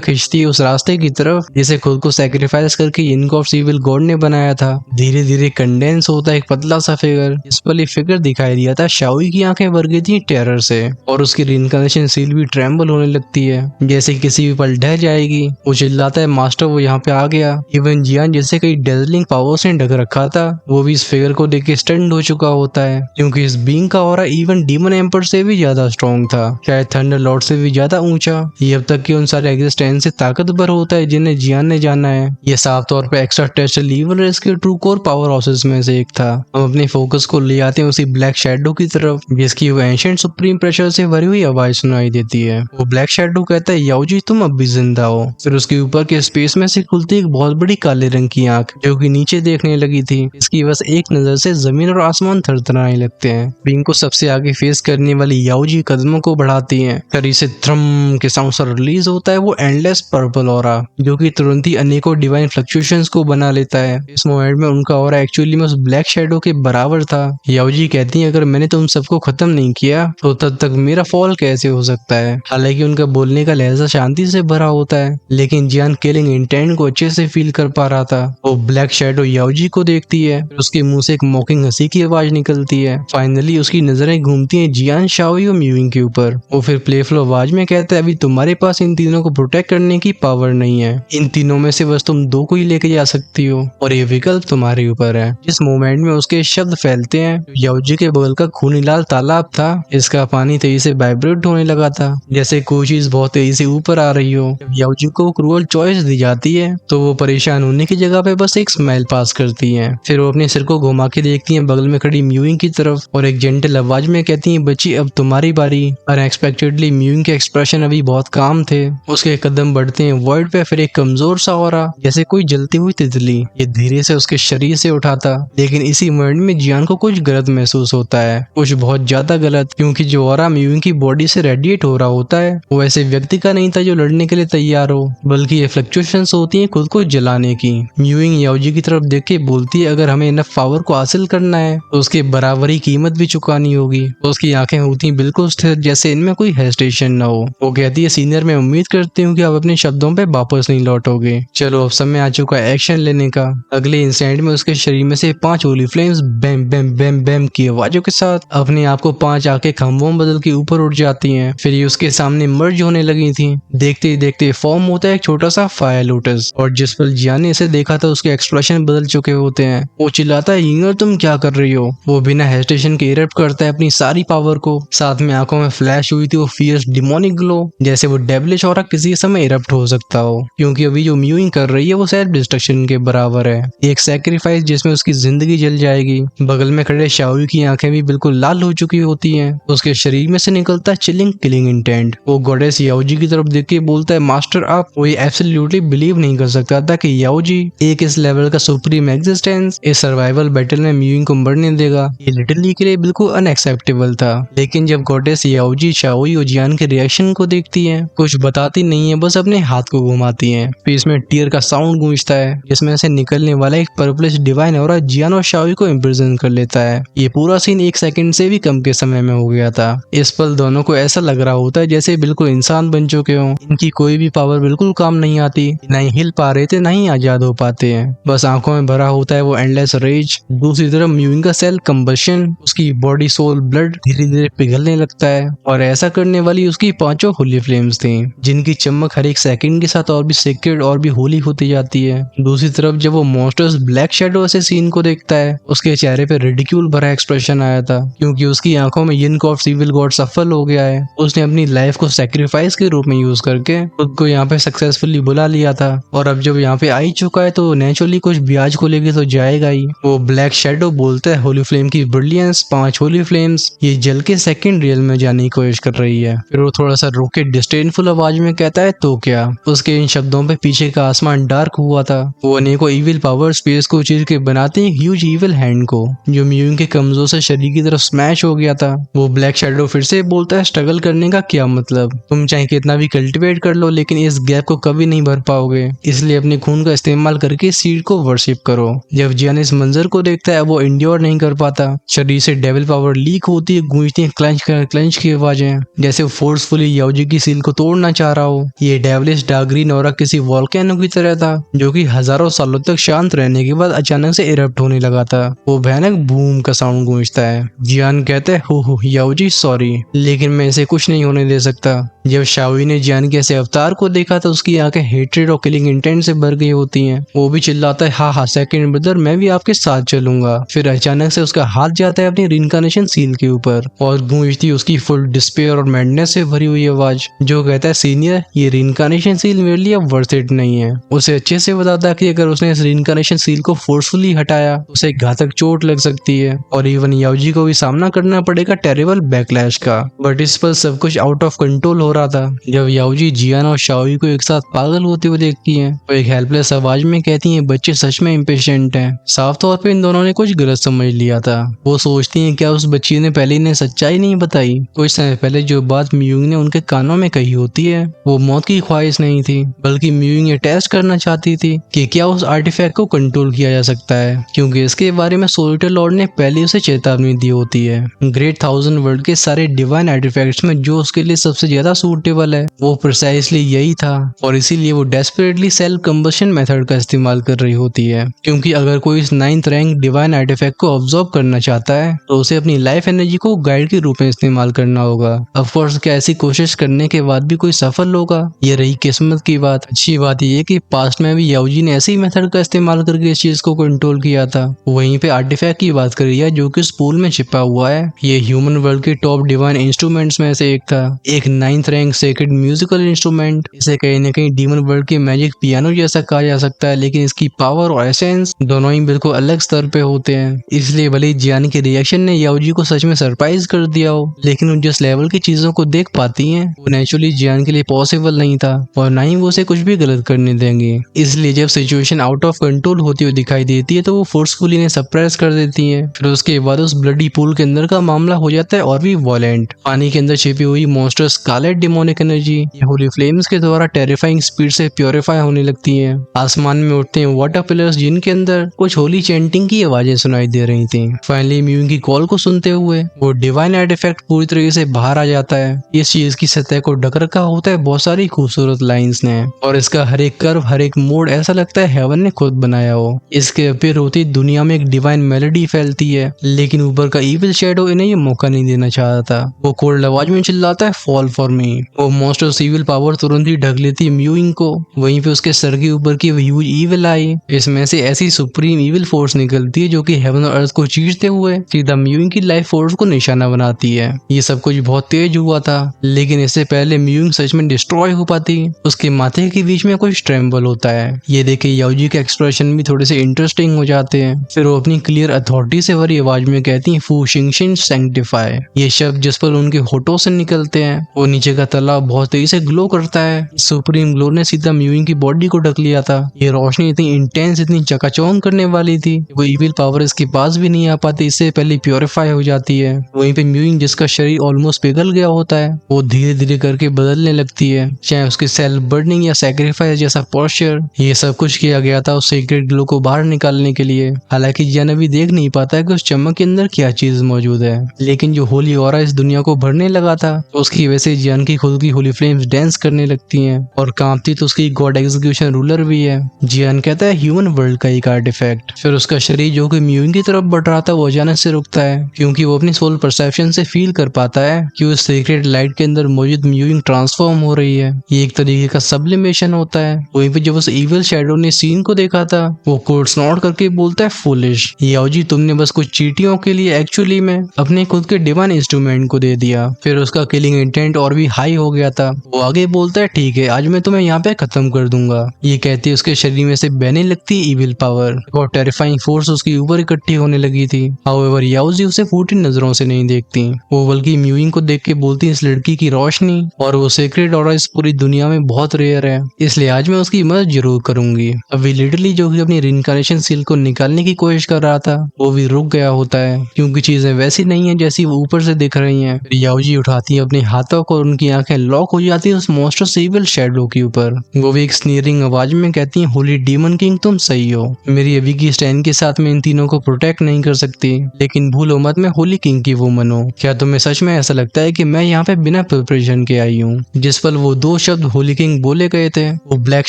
खिंचती है उस रास्ते की तरफ जिसे खुद को सैक्रिफाइस करके इनको ऑफ इविल गॉड ने बनाया था। धीरे धीरे कंडेंस होता है एक पतला सा फिगर। इस पर फिगर दिखाई दिया था शाओई की आंखें भर गई थी टेरर से और उसकी रिइंकार्नेशन सील भी ट्रेम्बल होने लगती है जैसे किसी भी पल ढह जाएगी। वो चिल्लाता है मास्टर वो यहाँ पे आ गया। इवन जियान जैसे कई डेजलिंग पावर से ढक रखा था वो भी इस फिगर को देख के स्टन्ड हो चुका होता है, क्योंकि इस बीइंग का ऑरा इवन डीमन एम्पर से भी ज्यादा स्ट्रॉन्ग था, शायद थंडर लॉर्ड से भी ज्यादा ऊंचा। ये अब तक की उन सारे एग्जिस्टेंस से ताकतवर होता है जिन्हें जियान ने जाना है। ये साफ तौर पे एक्स्ट्रा टेस्टल ईवल इसके ट्रू कोर पावर हाउसेस में से एक था। हम अपने फोकस को ले आते हैं उसी ब्लैक शैडो की तरफ जिसकी वो एंशिएंट सुप्रीम प्रेशर से भरी हुई आवाज सुनाई देती है। वो ब्लैक शैडो कहता है याओजी तुम अब भी जिंदा हो। फिर उसके ऊपर के स्पेस में से खुलती एक बहुत बड़ी काले रंग की आंख जो कि नीचे देखने लगी थी। इसकी बस एक नजर से जमीन और आसमान थरथराने लगते हैं। बीइंग को सबसे आगे फेस करने वाली याओजी कदमों को बढ़ाती है। शरीर से थ्रम के साउंड से रिलीज होता है वो एंडलेस पर्पल ऑरा जो कि तुरंत ही अनेकों डिवाइन फ्लक्चुएशंस को बना लेता है। इस मोमेंट में उनका ऑरा एक्चुअली में उस ब्लैक शैडो के बराबर था। याओजी कहती है अगर मैंने तुम सबको खत्म नहीं किया तो तब तक मेरा फॉल कैसे हो सकता है। हालांकि उनका बोलने का लहजा शांति से भरा होता है लेकिन जियान किलिंग इंटेंट को अच्छे से फील कर पा रहा था। वो ब्लैक शैडो याओजी को देखती है, उसके मुंह से एक मॉकिंग हंसी की आवाज निकलती है। फाइनली उसकी नजरें घूमती हैं जियान, शाओई और म्यूइंग के ऊपर। वो फिर प्लेफुल आवाज में कहता है अभी तुम्हारे पास इन तीनों को प्रोटेक्ट करने की पावर नहीं है। इन तीनों में से बस तुम दो को ही लेके जा सकती हो और ये विकल्प तुम्हारे ऊपर है। जिस मोमेंट में उसके शब्द फैलते हैं याओजी के बगल का खूनी लाल तालाब था इसका पानी तेजी से वाइब्रेट होने लगा था जैसे कोई चीज बहुत तेजी से ऊपर आ रही हो। जब याओजी को क्रूअल चॉइस दी जाती है तो वो परेशान होने की जगह पे बस एक स्माइल पास करती है। फिर वो अपने सिर को घुमा के देखती है बगल में खड़ी म्यूइंग की तरफ और एक जेंटल आवाज में कहती है बच्ची अब तुम्हारी बारी। अनएक्सपेक्टेडली म्यूइंग के एक्सप्रेशन अभी बहुत काम थे। उसके कदम बढ़ते हैं वर्ड पे। फिर एक कमजोर सा ऑरा जैसे कोई जलती हुई तितली ये धीरे से उसके शरीर से उठाता, लेकिन इसी मोमेंट में जियान को कुछ गलत महसूस होता है, कुछ बहुत ज्यादा गलत, क्योंकि जो ऑरा म्यूइंग की बॉडी से रेडिएट हो रहा होता है वो ऐसे व्यक्ति का नहीं था जो लड़ने के लिए तैयार हो, बल्कि ये फ्लक्चुएशंस होती हैं खुद को जलाने की। म्यूइंग याओजी की तरफ देख के बोलती है अगर हमें इनफ पावर को हासिल करना है तो उसके बराबरी कीमत भी चुकानी होगी। तो उसकी आंखें होती बिल्कुल स्थिर जैसे इनमें कोई हेजिटेशन न हो। वो कहती है सीनियर मैं उम्मीद करती हूँ कि आप अपने शब्दों पे वापस नहीं लौटोगे। चलो अब समय आ चुका है एक्शन लेने का। अगले इंस्टेंट में उसके शरीर में से 5 होली फ्लेम्स बैम बैम बैम बैम की आवाजों के साथ अपने आप को 5 आंखें खंभों बदल के ऊपर उठ जाती हैं। फिर ये उसके सामने मर्ज होने लगी थी। देखते ही देखते फॉर्म होता है एक छोटा सा फायर लोटस और जिस पल जियान ने इसे देखा था उसके एक्सप्रेशन बदल चुके होते हैं। वो चिल्लाता है यिंगर तुम क्या कर रही हो। वो बिना हेजिटेशन के इरप्ट करता है अपनी सारी पावर को। साथ में आंखों में फ्लैश हुई थी वो फियर्स डिमोनिक ग्लो जैसे वो डेविलिश ऑरा किसी समय इरप्ट हो सकता हो, क्योंकि अभी जो म्यूइंग कर रही है वो सेल्फ डिस्ट्रक्शन के बराबर है, एक सैक्रिफाइस जिसमें उसकी जिंदगी जल जाएगी। बगल में खड़े शाओई की आंखें भी बिल्कुल लाल हो चुकी होती हैं। उसके शरीर में से निकलता है चिलिंग किलिंग इंटेंट। वो गॉडेस याओजी की तरफ देख के बोलता है मास्टर आप। वो एब्सोल्युटली बिलीव नहीं कर सकता था कि याओजी एक इस लेवल का सुप्रीम एग्जिस्टेंस इस सर्वाइवल बैटल में म्यूइंग को मरने देगा। ये लिटरली के लिए बिल्कुल अनएक्सेप्टेबल था। लेकिन जब गॉडेस याओजी शाओई और जियान के रिएक्शन को देखती है कुछ बताती नहीं है, बस अपने हाथ को घुमाती है। फिर इसमें टीयर का साउंड गूंजता है जिसमें से निकलने वाला एक पर्पलिश डिवाइन ऑरा जियान और शाओई को इम्प्रिजन कर लेता है। ये पूरा सीन 1 सेकंड से भी कम के समय में हो गया था। इस पल दोनों को ऐसा लग रहा होता है जैसे बिल्कुल इंसान बन चुके हों। इनकी कोई भी पावर बिल्कुल काम नहीं आती, ना ही हिल पा रहे थे ना ही आजाद हो पाते हैं। बस आंखों में भरा होता है वो एंडलेस रेज। दूसरी तरफ म्यूइंग का सेल कंबशन, उसकी बॉडी सोल ब्लड धीरे धीरे पिघलने लगता है और ऐसा करने वाली उसकी 5 होली फ्लेम्स थी जिनकी चमक हर एक सेकंड के साथ और भी सेक्रेड और भी होली होती जाती है। दूसरी तरफ जब वो मॉन्स्टर्स ब्लैक शैडो ऐसे सीन को देखता है उसके चेहरे पे रिडिक्यूल भरा एक्सप्रेशन आया था, क्योंकि उसकी आंखों में यिन ऑफ इविल गॉड सफल हो गया है। उसने अपनी लाइफ को सैक्रिफाइस के रूप में यूज करके खुद को यहाँ पे सक्सेसफुली बुला लिया था और अब जब यहाँ पे आ ही चुका है तो नेचुरली कुछ ब्याज को लेके तो जाएगा ही। वो ब्लैक शैडो बोलता है होली फ्लेम की ब्रिलियंस 5 होली फ्लेम्स ये जल के सेकंड रियल में जाने की कोशिश कर रही है। फिर वो थोड़ा सा रोके डिस्डेनफुल आवाज में कहता है तो क्या। उसके इन शब्दों पे पीछे का आसमान डार्क हुआ था। वो अनेकों इविल पावर स्पेस को चीर के बनाते हैं ह्यूज इविल हैंड को जो म्यूइंग के कमजोर से शरीर की तरफ स्मैश हो गया था। वो ब्लैक शैडो फिर से बोलता है स्ट्रगल करने का क्या मतलब, तुम चाहे कितना भी कल्टिवेट कर लो लेकिन इस गैप को कभी नहीं भर पाओगे, इसलिए अपने खून का इस्तेमाल करके सीड को वर्शिप करो। जब जियान इस मंजर को देखता है वो इंड्योर नहीं कर पाता। शरीर से डेविल पावर लीक होती है, गूंजती है क्लेंच की आवाजें, जैसे वो फोर्सफुली याओजी की सील को तोड़ना चाह रहा हो। ये डेविलिश डार्क ग्रीन ऑरा किसी वॉल्केनो की तरह था जो कि हजारों सालों तक शांत रहने के बाद अचानक से इरप्ट होने लगा था। वो भयानक बूम का साउंड गूंजता है। जियान कहते हैं हो याओजी सॉरी, लेकिन मैं इसे कुछ नहीं होने दे सकता। जब शाओई ने जियान के ऐसे अवतार को देखा तो उसकी आंखें हेट्रेड और किलिंग इंटेंट से भर गई होती हैं। वो भी चिल्लाता है हाँ सेकंड ब्रदर, मैं भी आपके साथ चलूंगा। फिर अचानक से उसका हाथ जाता है अपनी रिइंकार्नेशन सील के ऊपर और गूंजती उसकी फुल डिस्पेयर और मैडनेस से भरी हुई आवाज जो कहता है सीनियर, ये रिइंकार्नेशन सील मेरे लिए अब वर्थ इट नहीं है। उसे अच्छे से बताता है कि अगर उसने इस रिइंकार्नेशन सील को फोर्सफुली हटाया उसे घातक चोट लग सकती है और इवन याओजी को भी सामना करना पड़ेगा टेरिबल बैकलैश का। बट इस पर सब कुछ आउट ऑफ कंट्रोल हो रहा था। जब याओजी जियान और शाओई को एक साथ पागल होते हुए देखती है वो एक हेल्पलेस आवाज में कहती है बच्चे सच में इम्पेशेंट हैं। साफ तौर पे इन दोनों ने कुछ गलत समझ लिया था। वो सोचती हैं क्या उस बच्ची ने पहले इन्हें सच्चाई नहीं बताई। कुछ समय पहले जो बात म्यूइंग ने उनके कानों में कही होती है वो मौत की ख्वाहिश नहीं थी, बल्कि म्यूइंग ये टेस्ट करना चाहती थी कि क्या उस आर्टिफैक्ट को कंट्रोल किया जा सकता है, क्योंकि इसके बारे में सोलिटर लॉर्ड ने पहले उसे चेतावनी दी होती है। ग्रेट थाउजेंड वर्ल्ड के सारे डिवाइन आर्टिफैक्ट्स में जो उसके लिए सबसे ज्यादा सूटेबल है वो प्रिसाइसली यही था और इसीलिए वो डेस्परेटली सेल्फ कंबशन मेथड का इस्तेमाल कर रही होती है। क्योंकि अगर कोई इस 9th रैंक डिवाइन आर्टिफैक्ट को ऑब्जर्व करना चाहता है तो उसे अपनी लाइफ एनर्जी को गाइड के रूप में इस्तेमाल करना होगा। ऑफ कोर्स क्या ऐसी कोशिश करने के बाद भी कोई सफल होगा, ये रही किस्मत की बात। अच्छी बात ये कि पास्ट में भी याओजी ने ऐसी मेथड का इस्तेमाल करके इस चीज को कंट्रोल किया था। वहीं पे आर्टिफैक्ट की बात करी है जो कि उस पूल में छिपा हुआ है। ये ह्यूमन वर्ल्ड के टॉप डिवाइन इंस्ट्रूमेंट्स में से एक था, एक 9th rank sacred musical instrument. इसे कहीं न कहीं डीमन वर्ल्ड के मैजिक पियानो जैसा कहा जा सकता है, लेकिन इसकी पावर और एसेंस दोनों ही बिल्कुल अलग स्तर पे होते हैं। इसलिए भले जियान के रिएक्शन ने याओजी को सच में सरप्राइज कर दिया हो, लेकिन वो जिस लेवल की चीजों को देख पाती हैं वो नेचुरली जियान के लिए पॉसिबल नहीं था और ना ही वो उसे कुछ भी गलत करने देंगे। इसलिए जब सिचुएशन आउट ऑफ कंट्रोल होती हुई दिखाई देती है तो वो फोर्सफुली इन्हें सप्रेस कर देती है। फिर उसके बाद उस ब्लडी पूल के अंदर का मामला हो जाता है और भी वॉलेंट। पानी के अंदर छिपी हुई मॉन्स्टर स्कारलेट डिमोनिक एनर्जी ये होली फ्लेम्स के द्वारा टेरिफाइंग स्पीड से प्योरीफाई होने लगती है। आसमान में उठते हैं वाटर पिलर्स जिनके अंदर कुछ होली चैंटिंग की आवाजें सुनाई दे रही थी। फाइनली म्यूइंग की कॉल को सुनते हुए वो डिवाइन आर्टिफैक्ट पूरी तरीके से बाहर आ जाता है। इस चीज की सतह को ढक रखा होता है बहुत सारी खूबसूरत लाइंस ने और इसका हर एक कर्व हर एक मोड़ ऐसा लगता है हेवन ने खुद बनाया हो। इसके अपीयर होती दुनिया में एक डिवाइन मेलोडी फैलती है, लेकिन ऊपर का इविल शैडो इन्हें ये मौका नहीं देना चाहता था। वो कोल्ड आवाज में चिल्लाता है फॉल फॉर मी। वो मॉन्स्टर सिविल पावर तुरंत ही ढक लेती है म्यूइंग को। वहीं पे उसके सर के ऊपर की ह्यूज इविल आई, इसमें से ऐसी सुप्रीम इविल फोर्स निकलती है जो कि हेवन और अर्थ को चीरते हुए सीधा म्यूइंग की लाइफ फोर्स को निशाना बनाती है। ये सब कुछ बहुत तेज हुआ था, लेकिन इससे पहले म्यूइंग सच में डिस्ट्रॉय हो पाती उसके माथे के बीच में कुछ ट्रेम्बल होता है। ये देखे याओजी के एक्सप्रेशन भी थोड़े से इंटरेस्टिंग हो जाते हैं। फिर वो अपनी क्लियर अथॉरिटी से भरी आवाज में कहती है फू शिंगशिन सैंक्टिफाई। ये शब्द जिस पर उनके होठों से निकलते हैं वो नीचे का तालाब बहुत तेजी से ग्लो करता है। सुप्रीम ग्लो ने सीधा म्यूइंग की बॉडी को ढक लिया था। ये रोशनी इतनी इंटेंस इतनी चकाचौंध करने वाली थी वो इविल पावर इसके पास भी नहीं आ पाती, इससे पहले प्योरीफाई हो जाती है। वहीं पे म्यूइंग जिसका शरीर ऑलमोस्ट पिघल गया होता है वो धीरे धीरे करके बदलने लगती है, चाहे उसकी सेल बर्निंग या सैक्रिफाइस जैसा पोस्चर। ये सब कुछ किया गया था उस सीक्रेट ग्लो को बाहर निकालने के लिए। हालांकि जियान अभी देख नहीं पाता है कि उस चमक के अंदर क्या चीज मौजूद है, लेकिन जो होली ऑरा इस दुनिया को भरने लगा था तो उसकी वजह से जियान की खुद की होली फ्लेम्स डांस करने लगती हैं और कांपती तो उसकी गॉड एग्जीक्यूशन रूलर भी है। जियान कहता है ह्यूमन वर्ल्ड का एक आर्टिफैक्ट। फिर उसका शरीर जो कि म्यूइंग की तरफ बढ़ रहा था वो अचानक से रुकता है, क्योंकि वो अपनी सोल परसेप्शन से फील कर पाता है कि उस सीक्रेट लाइट के अंदर मौजूद म्यूइंग ट्रांसफॉर्म हो रही है। ये एक तरीके का सब्लिमेशन होता है। वहीं पे जब उस इविल शैडो ने सीन को देखा था वो कोड स्नॉट करके बोलता है फुलिश, याओजी तुमने बस कुछ चीटियों के लिए एक्चुअली में अपने खुद के डिवाइन इंस्ट्रूमेंट को दे दिया। फिर उसका किलिंग इंटेंट और भी हाई हो गया था। वो आगे बोलता है ठीक है आज मैं तुम्हें यहाँ पे खत्म कर दूंगा। ये कहती उसके शरीर में से बहने लगती इविल पावर और टेरिफाइंग फोर्स उसके ऊपर इकट्ठी होने लगी थी। हाउएवर याओजी उसे फूटी नजरों से नहीं देखती, वो बल्कि म्यूइंग को देख के बोलती इस लड़की की रोशनी और वो सीक्रेट ऑरा इस पूरी दुनिया में बहुत रेयर है, इसलिए आज मैं उसकी मदद जरूर करूंगी। अभी लिटरली जो कि अपनी रिइंकार्नेशन सील को निकालने की कोशिश कर रहा था वो भी रुक गया होता है, क्योंकि चीजें वैसी नहीं है जैसी वो ऊपर से दिख रही हैं। याओजी उठाती है अपने हाथों को और उनकी आंखें लॉक हो जाती है उस मॉन्स्टर्स इविल शैडो के ऊपर। वो भी एक स्नीरिंग आवाज में कहती है, होली डीमन किंग तुम सही हो, मेरी अभी की स्टैंड के साथ में इन तीनों को प्रोटेक्ट नहीं कर सकती, लेकिन भूलो मत मैं होली किंग की वुमन हूँ। क्या तुम्हें सच में ऐसा लगता है कि मैं यहाँ पे बिना प्रिपरेशन के आई हूँ? जिस पल वो दो शब्द होली किंग बोले गए थे वो ब्लैक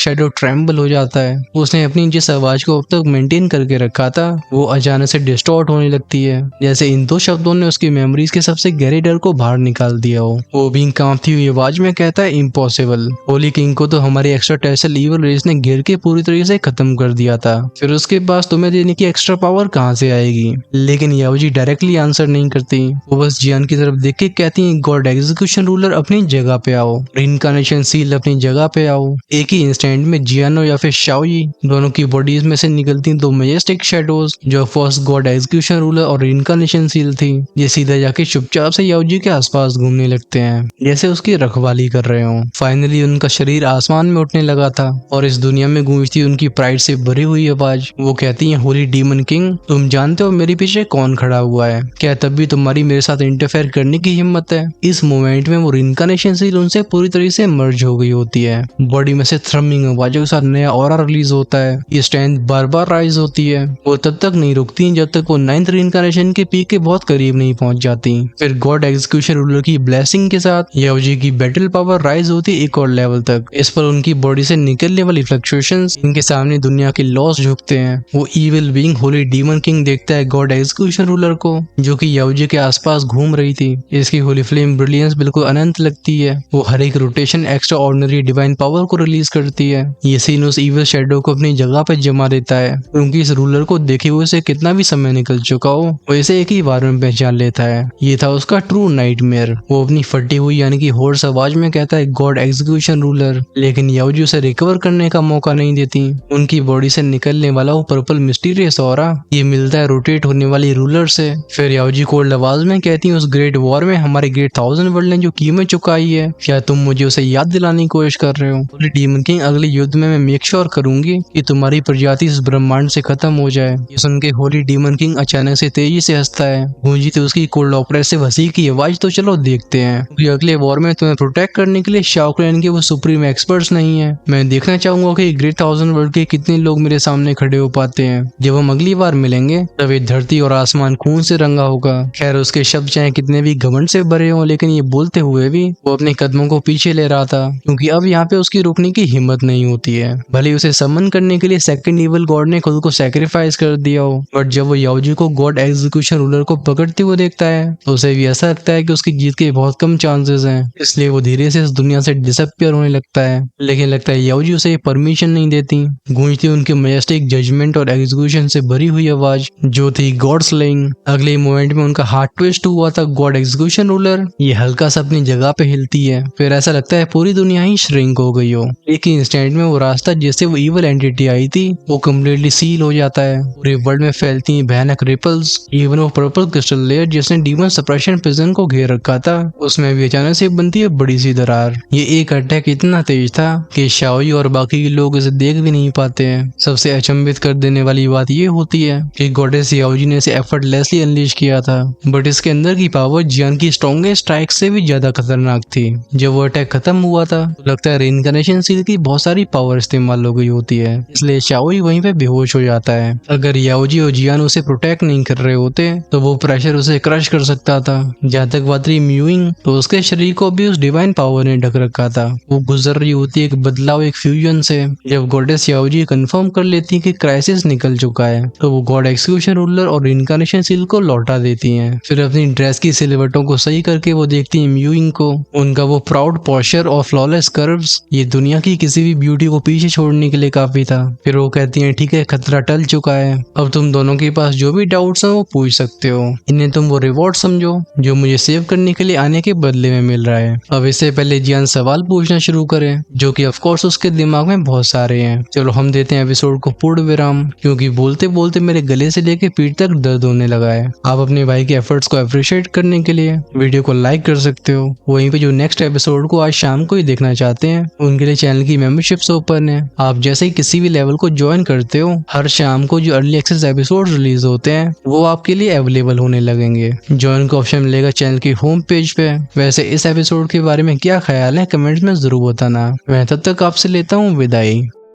शैडो ट्रेम्बल हो जाता है। उसने अपनी जिस आवाज को अब तक मेंटेन करके रखा था वो अचानक से डिस्टॉर्ट होने लगती है, जैसे इन दो शब्दों ने उसकी मेमोरीज के सबसे गहरे डर को बाहर निकाल दिया हो। वो भी कांपती हुई आवाज में कहता है, इम्पॉसिबल, होली किंग को तो हमारी एक्स्ट्रा टेसल इविल रेस ने घेर के पूरी तरीके से खत्म कर दिया था, फिर उसके पास तुम्हें देने की एक्स्ट्रा पावर कहाँ से आएगी? लेकिन याओजी डायरेक्टली आंसर नहीं करती, वो बस जियान की तरफ देख के कहती है, गॉड एग्जीक्यूशन रूलर अपनी जगह पे आओ, रिइंकार्नेशन सील अपनी जगह पे आओ। एक ही इंस्टेंट में जियानो या फिर शाओजी दोनों की बॉडीज में से निकलती दो मेजेस्टिक शैडोज जो फर्स्ट गॉड एग्जीक्यूशन रूलर और रिइंकार्नेशन सील थी। ये सीधा जाके चुपचाप से याओजी के आसपास घूमने लगते हैं जैसे उसकी रखवाली कर रहे हो। फाइनली उनका शरीर आसमान में उठने लगा था और इस दुनिया में गूंजती उनकी प्राइड से भरी हुई आवाज। वो कहती है, होली डीमन किंग तुम जानते हो मेरे पीछे कौन खड़ा हुआ है? क्या तब भी तुम्हारी मेरे साथ इंटरफेयर करने की हिम्मत है? इस मोमेंट में वो रिइंकार्नेशन सील उनसे पूरी तरीके से मर्ज हो गई होती है। बॉडी में से थ्रमिंग आवाजों के साथ नया ऑरा रिलीज होता है। ये स्ट्रेंथ बार बार राइज होती है। वो तब तक नहीं रुकती जब तक वो 9th रिइंकार्नेशन के पीक के बहुत करीब नहीं पहुंच जाती। फिर गॉड एग्जीक्यूशन रूलर की ब्लेसिंग के साथ याओजी की बैटल पावर राइज होती एक और लेवल तक। इस पर उनकी बॉडी से निकलने वाली फ्लक्चुएशंस इनके सामने दुनिया के लॉस झुकते हैं। वो evil being Holi demon king देखता है गॉड एग्जीक्यूशन रूलर को जो कि याओजी के आसपास घूम रही थी। इसकी होली फ्लेम ब्रिलियंस बिल्कुल अनंत लगती है। वो हर एक rotation extra ordinary divine power को रिलीज करती है। ये सीन उस इविल शैडो को अपनी जगह पे जमा देता है क्योंकि इस रूलर को देखे हुए से कितना भी समय निकल चुका हो वो इसे एक ही बार में पहचान लेता है। ये था उसका ट्रू नाइटमेयर। वो अपनी फटी हुई यानी कि होर्स आवाज में कहता है, गॉड एग्जीक्यूशन रूलर, लेकिन याओजी उसे रिकवर करने का मौका नहीं देती। उनकी बॉडी से निकलने वाला वो पर्पल मिस्टीरियस ऑरा ये मिलता है रोटेट होने वाली रूलर से। फिर याओजी कोल्ड आवाज में कहती है, उस ग्रेट वॉर में हमारे ग्रेट 1000 वर्ल्ड ने जो कीमत चुकाई है क्या तुम मुझे उसे याद दिलाने की कोशिश कर रहे हो? डीमन किंग अगले युद्ध में मैं मेक श्योर करूंगी कि तुम्हारी प्रजाति इस ब्रह्मांड से खत्म हो जाए। ये सुन के होली डीमन किंग अचानक से तेजी से हंसता है। गूंजी थी उसकी कोल्ड ऑपरेसिव हंसी की आवाज, तो चलो देखते हैं क्योंकि अगले वॉर में तुम्हें प्रोटेक्ट करने के लिए शाओ क्लैन के वो सुप्रीम एक्सपर्ट्स नहीं है। मैं देखना चाहूंगा कि ग्रेट 1000 वर्ल्ड के कितने लोग मेरे सामने खड़े हो पाते हैं। जब हम अगली बार मिलेंगे तब ये धरती और आसमान खून से रंगा होगा। खैर उसके शब्द चाहे कितने भी घमंड से भरे हों लेकिन ये बोलते हुए भी वो अपने कदमों को पीछे ले रहा था क्योंकि अब यहाँ पे उसकी रुकने की हिम्मत नहीं होती है। भले उसे समन करने के लिए सेकंड इविल गॉड ने खुद को सैक्रिफाइस कर दिया हो, बट जब वो याओजी को गॉड एग्जीक्यूशन रूलर को पकड़ते हुए देखता है तो उसे भी ऐसा लगता है कि उसकी जीत के बहुत कम चांसेस हैं। इसलिए वो धीरे से इस दुनिया से डिसअपियर होने लगता है। लेकिन लगता है याओजी उसे परमिशन नहीं देती। गूंजती उनके मैजेस्टिक जजमेंट और एग्जीक्यूशन से भरी हुई आवाज जो थी गॉड स्लेइंग। अगले मोमेंट में उनका हार्ट ट्विस्ट हुआ था गॉड एग्जीक्यूशन रूलर ये हल्का सा अपनी जगह पे हिलती है। फिर ऐसा लगता है पूरी दुनिया ही श्रिंक हो गई हो। एक ही इंस्टेंट में वो रास्ता जिससे वो इविल एंटिटी आई थी वो कम्प्लीटली सील हो जाता है। पूरे वर्ल्ड में फैलती हैं भयानक रिपल्स। इवन वो पर्पल क्रिस्टल लेयर जिसने डीमन सप्रेशन प्रिजन को घेर रखा था उसमें भी अचानक से बनती है बड़ी सी दरार। ये एक अटैक इतना तेज था कि शाओई और बाकी लोग इसे देख भी नहीं पाते हैं। सबसे अचंभित कर देने वाली बात ये होती है कि गॉडेस याओजी ने इसे एफर्टलेसली अनलीश किया था, बट इसके अंदर की पावर जियान की स्ट्रॉन्गेस्ट स्ट्राइक से भी ज्यादा खतरनाक थी। जब वो अटैक खत्म हुआ था तो लगता है रिइंकार्नेशन सील की बहुत सारी पावर इस्तेमाल हो गई होती है, इसलिए शाओई वहीं पे बेहोश हो जाता है। अगर याओजी और जियान उसे प्रोटेक्ट नहीं कर रहे होते तो वो प्रेशर उसे क्रश कर सकता था। जहाँ तक बात रही म्यूइंग तो उसके शरीर को भी उस डिवाइन पावर ने ढक रखा था। वो गुजर रही होती है एक बदलाव एक फ्यूजन से। जब गॉडेस याओजी कंफर्म कर लेती है कि क्राइसिस निकल चुका है तो वो गॉड एग्जीक्यूशन रूलर और रिइंकार्नेशन सील को लौटा देती हैं। फिर अपनी ड्रेस की सिलवटों को सही करके वो देखती है म्यूइंग को। उनका वो प्राउड पोस्चर और फ्लॉलेस कर्व्स ये दुनिया की किसी भी ब्यूटी को पीछे छोड़ने के लिए काफी था। फिर वो कहती हैं, ठीक है खतरा टल चुका है, अब तुम दोनों के पास जो भी डाउट्स हैं वो पूछ सकते हो। इन्हें तुम वो रिवॉर्ड समझो जो मुझे सेव करने के लिए आने के बदले में मिल रहा है। अब इससे पहले जियान सवाल पूछना शुरू करे जो कि ऑफ कोर्स उसके दिमाग में बहुत सारे हैं। चलो हम देते हैं एपिसोड को पूर्ण विराम क्योंकि बोलते बोलते मेरे गले से लेके पीठ तक दर्द होने लगा है। आप अपने भाई के एफर्ट्स को अप्रिशिएट करने के लिए वीडियो को लाइक कर सकते हो। वहीं पे जो नेक्स्ट एपिसोड को आज शाम को ही देखना चाहते हैं उनके लिए चैनल की मेंबरशिप्स ओपन है। आप जैसे ही किसी भी लेवल को ज्वाइन करते हो हर शाम को जो अर्ली एक्सेस एपिसोड रिलीज होते हैं वो आपके लिए अवेलेबल होने लगेंगे। ज्वाइन का ऑप्शन मिलेगा चैनल की होम पेज पे। वैसे इस एपिसोड एपिसोड के बारे में क्या ख्याल है कमेंट्स में जरूर बताना। मैं तब तक आपसे लेता हूँ विदाई।